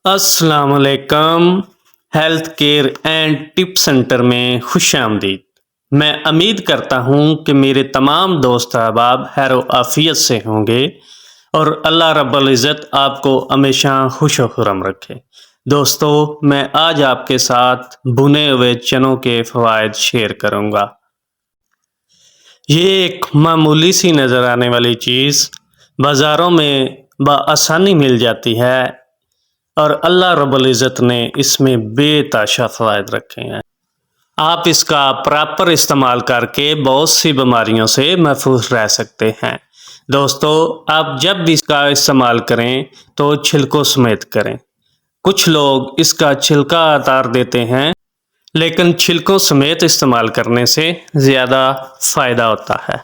السلام علیکم۔ Health care and tip centre میں خوش آمدید۔ میں امید کرتا ہوں کہ میرے تمام دوست احباب خیر و عافیت سے ہوں گے اور اللہ رب العزت آپ کو ہمیشہ خوش و خرم رکھے۔ دوستو، میں آج آپ کے ساتھ بھنے ہوئے چنوں کے فوائد شیئر کروں گا۔ یہ ایک معمولی سی نظر آنے والی چیز بازاروں میں بآسانی مل جاتی ہے اور اللہ رب العزت نے اس میں بے تحاشا فوائد رکھے ہیں۔ آپ اس کا پراپر استعمال کر کے بہت سی بیماریوں سے محفوظ رہ سکتے ہیں۔ دوستو، آپ جب بھی اس کا استعمال کریں تو چھلکوں سمیت کریں۔ کچھ لوگ اس کا چھلکا اتار دیتے ہیں، لیکن چھلکوں سمیت استعمال کرنے سے زیادہ فائدہ ہوتا ہے۔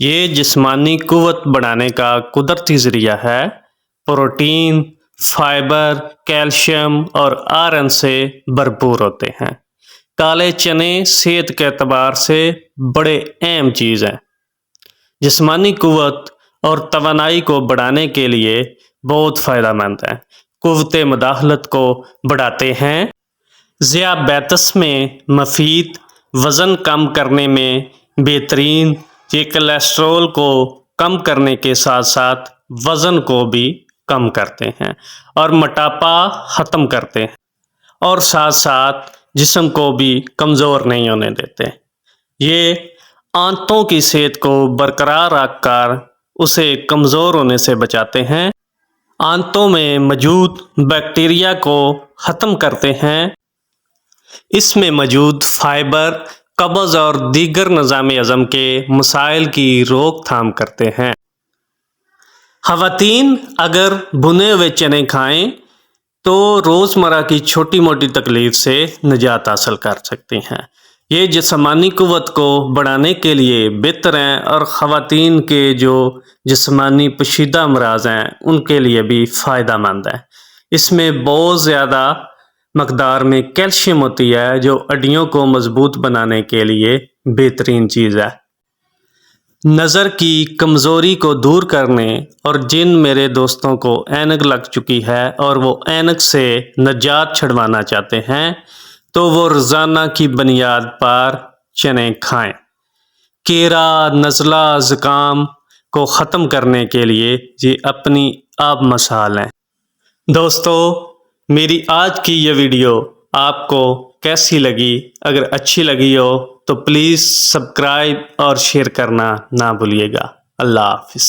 یہ جسمانی قوت بڑھانے کا قدرتی ذریعہ ہے۔ پروٹین، فائبر، کیلشیم اور آئرن سے بھرپور ہوتے ہیں۔ کالے چنے صحت کے اعتبار سے بڑے اہم چیز ہیں۔ جسمانی قوت اور توانائی کو بڑھانے کے لیے بہت فائدہ مند ہیں۔ قوت مداخلت کو بڑھاتے ہیں، ذیابیطس میں مفید، وزن کم کرنے میں بہترین، یہ کولیسٹرول کو کم کرنے کے ساتھ ساتھ وزن کو بھی کم کرتے ہیں اور موٹاپا ختم کرتے ہیں، اور ساتھ ساتھ جسم کو بھی کمزور نہیں ہونے دیتے۔ یہ آنتوں کی صحت کو برقرار رکھ کر اسے کمزور ہونے سے بچاتے ہیں، آنتوں میں موجود بیکٹیریا کو ختم کرتے ہیں۔ اس میں موجود فائبر قبض اور دیگر نظام ہضم کے مسائل کی روک تھام کرتے ہیں۔ خواتین اگر بھنے ہوئے چنے کھائیں تو روزمرہ کی چھوٹی موٹی تکلیف سے نجات حاصل کر سکتی ہیں۔ یہ جسمانی قوت کو بڑھانے کے لیے بہتر ہیں اور خواتین کے جو جسمانی پوشیدہ امراض ہیں ان کے لیے بھی فائدہ مند ہے۔ اس میں بہت زیادہ مقدار میں کیلشیم ہوتی ہے جو ہڈیوں کو مضبوط بنانے کے لیے بہترین چیز ہے۔ نظر کی کمزوری کو دور کرنے، اور جن میرے دوستوں کو اینک لگ چکی ہے اور وہ اینک سے نجات چھڑوانا چاہتے ہیں تو وہ روزانہ کی بنیاد پر چنے کھائیں۔ کیرا، نزلہ، زکام کو ختم کرنے کے لیے یہ اپنی آپ مثال ہیں۔ دوستو، میری آج کی یہ ویڈیو آپ کو کیسی لگی؟ اگر اچھی لگی ہو تو پلیز سبسکرائب اور شیئر کرنا نہ بھولیے گا۔ اللہ حافظ۔